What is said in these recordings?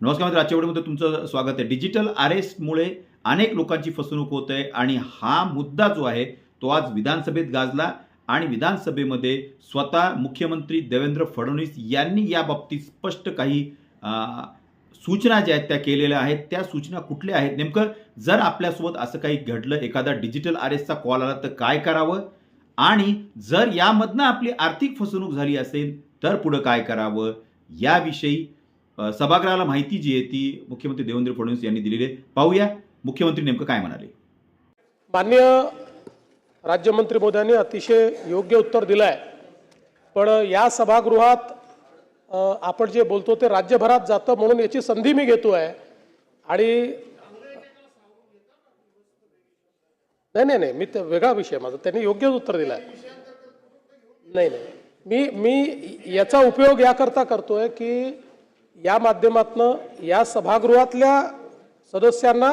नमस्कार मित्र, आजच्या व्हिडिओमध्ये तुमचं स्वागत आहे. डिजिटल अरेस्टमुळे अनेक लोकांची फसवणूक होत आहे आणि हा मुद्दा जो आहे तो आज विधानसभेत गाजला आणि विधानसभेमध्ये स्वतः मुख्यमंत्री देवेंद्र फडणवीस यांनी या बाबतीत स्पष्ट काही सूचना ज्या आहेत त्या केलेल्या आहेत. त्या सूचना कुठल्या आहेत, नेमकं जर आपल्यासोबत असं काही घडलं, एखादा डिजिटल अरेस्टचा कॉल आला तर काय करावं, आणि जर यामधनं आपली आर्थिक फसवणूक झाली असेल तर पुढं काय करावं, याविषयी सभागृहाला माहिती जी आहे ती मुख्यमंत्री देवेंद्र फडणवीस यांनी दिलेली आहे. पाहूया मुख्यमंत्री नेमकं काय म्हणाले. माननीय राज्यमंत्री महोदयांनी अतिशय योग्य उत्तर दिलं आहे. पण या सभागृहात आपण जे बोलतो ते राज्यभरात जातं, म्हणून याची संधी मी घेतो आहे. आणि नाही, मी ते वेगळा विषय माझा, त्यांनी योग्य उत्तर दिलं आहे. नाही, मी याचा उपयोग याकरता करतोय की या माध्यमातून या सभागृहातल्या सदस्यांना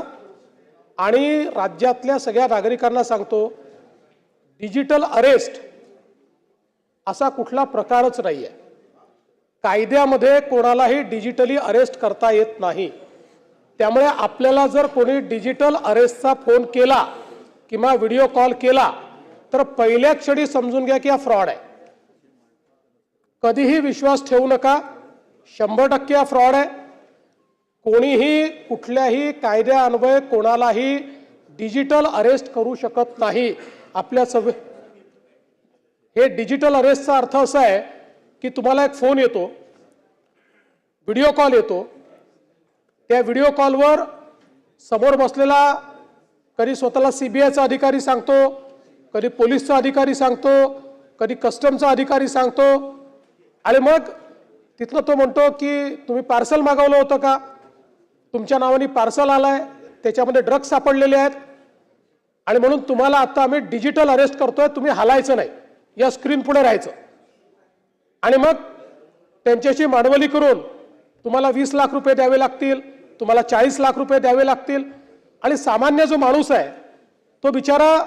आणि राज्यातल्या सगळ्या नागरिकांना सांगतो, डिजिटल अरेस्ट असा कुठला प्रकारच नाही आहे. कायद्यामध्ये कोणालाही डिजिटली अरेस्ट करता येत नाही. त्यामुळे आपल्याला जर कोणी डिजिटल अरेस्टचा फोन केला किंवा व्हिडिओ कॉल केला तर पहिल्या क्षणी समजून घ्या की हा फ्रॉड आहे. कधीही विश्वास ठेवू नका. 100% हा फ्रॉड आहे. कोणीही कुठल्याही कायद्यान्वये कोणालाही डिजिटल अरेस्ट करू शकत नाही. आपल्या हे डिजिटल अरेस्टचा अर्थ असा आहे की तुम्हाला एक फोन येतो, व्हिडिओ कॉल येतो. त्या व्हिडिओ कॉलवर समोर बसलेला कधी स्वतःला सीबीआयचा अधिकारी सांगतो, कधी पोलीसचा अधिकारी सांगतो, कधी कस्टमचा अधिकारी सांगतो. आणि मग तिथलं तो म्हणतो की तुम्ही पार्सल मागवलं होतं का, तुमच्या नावाने पार्सल आलाय, त्याच्यामध्ये ड्रग्ज सापडलेले आहेत आणि म्हणून तुम्हाला आता आम्ही डिजिटल अरेस्ट करतोय, तुम्ही हलायचं नाही, या स्क्रीन पुढे राहायचं. आणि मग त्यांच्याशी मांडवली करून तुम्हाला 20 लाख रुपये द्यावे लागतील, तुम्हाला 40 लाख रुपये द्यावे लागतील. आणि सामान्य जो माणूस आहे तो बिचारा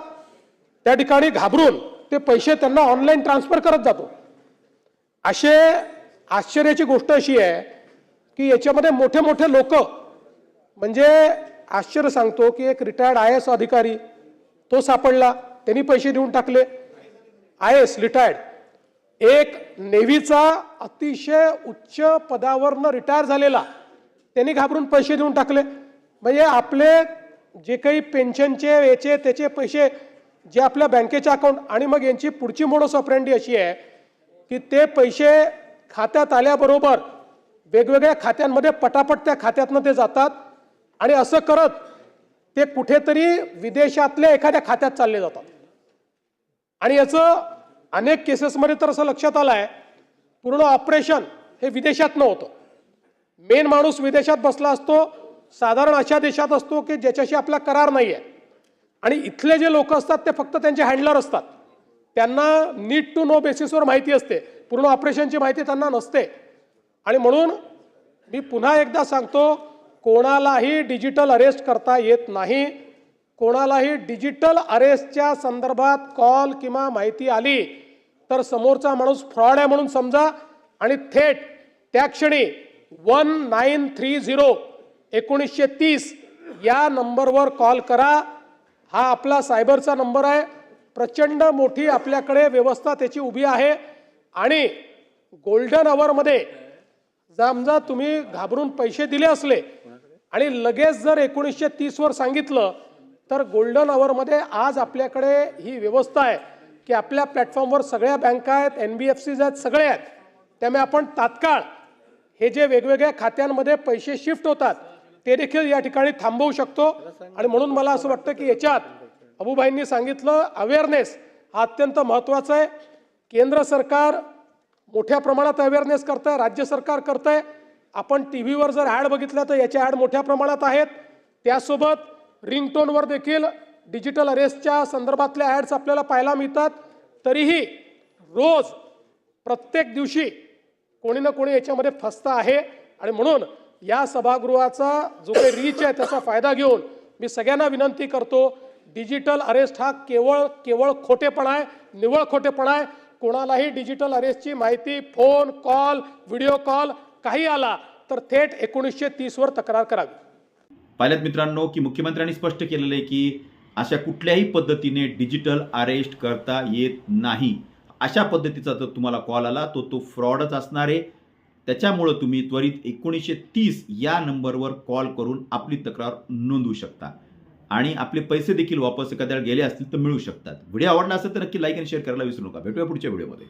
त्या ठिकाणी घाबरून ते पैसे त्यांना ऑनलाईन ट्रान्सफर करत जातो. असे आश्चर्याची गोष्ट अशी आहे की याच्यामध्ये मोठे मोठे लोक, म्हणजे आश्चर्य सांगतो की एक रिटायर्ड IAS अधिकारी तो सापडला, त्यांनी पैसे देऊन टाकले. IAS रिटायर्ड, एक नेव्हीचा अतिशय उच्च पदावरनं रिटायर झालेला, त्यांनी घाबरून पैसे देऊन टाकले. म्हणजे आपले जे काही पेन्शनचे याचे त्याचे पैसे जे आपल्या बँकेच्या अकाउंट, आणि मग यांची पुढची मोडस ऑपरेंडी अशी आहे की ते पैसे खात्यात आल्याबरोबर वेगवेगळ्या खात्यांमध्ये पटापट त्या खात्यातनं ते जातात आणि असं करत ते कुठेतरी विदेशातल्या एखाद्या खात्यात चालले जातात. आणि याचं अनेक केसेसमध्ये तर असं लक्षात आलं आहे, पूर्ण ऑपरेशन हे विदेशात नव्हतं. मेन माणूस विदेशात बसला असतो, साधारण अशा देशात असतो की ज्याच्याशी आपला करार नाही आहे, आणि इथले जे लोक असतात ते फक्त त्यांचे हँडलर असतात. त्यांना नीड टू नो बेसिसवर माहिती असते, पूर्ण ऑपरेशनची माहिती त्यांना नसते. आणि म्हणून मी पुन्हा एकदा सांगतो, कोणालाही डिजिटल अरेस्ट करता येत नाही. कोणालाही डिजिटल अरेस्टच्या संदर्भात कॉल किंवा माहिती आली तर समोरचा माणूस फ्रॉड आहे म्हणून समजा आणि थेट त्या क्षणी 1930 या नंबरवर कॉल करा. हा आपला सायबरचा नंबर आहे. प्रचंड मोठी आपल्याकडे व्यवस्था त्याची उभी आहे. आणि गोल्डन अवरमध्ये समजा तुम्ही घाबरून पैसे दिले असले आणि लगेच जर 1930 वर सांगितलं तर गोल्डन अवरमध्ये आज आपल्याकडे ही व्यवस्था आहे की आपल्या प्लॅटफॉर्मवर सगळ्या बँका आहेत, NBFCs आहेत, सगळे आहेत. त्यामुळे आपण तात्काळ हे जे वेगवेगळ्या खात्यांमध्ये पैसे शिफ्ट होतात ते देखील या ठिकाणी थांबवू शकतो. आणि म्हणून मला असं वाटतं की याच्यात अबूभाईंनी सांगितलं, अवेअरनेस हा अत्यंत महत्त्वाचा आहे. केंद्र सरकार मोठ्या प्रमाणात अवेअरनेस करत आहे, राज्य सरकार करत आहे. आपण टीव्हीवर जर ॲड बघितल्या तर याच्या ॲड मोठ्या प्रमाणात आहेत. त्यासोबत रिंगटोनवर देखील डिजिटल अरेस्टच्या संदर्भातल्या ॲड्स आपल्याला पाहायला मिळतात. तरीही रोज प्रत्येक दिवशी कोणी ना कोणी याच्यामध्ये फसतं आहे. आणि म्हणून या सभागृहाचा जो काही रीच आहे त्याचा फायदा घेऊन मी सगळ्यांना विनंती करतो, डिजिटल अरेस्ट हा केवळ खोटेपणा आहे, निव्वळ खोटेपणा आहे. कोणालाही डिजिटल अरेस्टची माहिती फोन कॉल व्हिडिओ कॉल काही आला तर थेट 1930वर तक्रार करावी. पाहिल्यात मित्रांनो की मुख्यमंत्र्यांनी स्पष्ट केलेलं आहे की अशा कुठल्याही पद्धतीने डिजिटल अरेस्ट करता येत नाही. अशा पद्धतीचा जर तुम्हाला कॉल आला तो फ्रॉडच असणार आहे. त्याच्यामुळं तुम्ही त्वरित 1930 या नंबरवर कॉल करून आपली तक्रार नोंदवू शकता आणि आपले पैसे देखील वापस एखाद्या गेले असतील तर मिळू शकतात. व्हिडिओ आवडला असेल तर नक्की लाईक आणि शेअर करायला विसरू नका. भेटूया पुढच्या व्हिडिओमध्ये.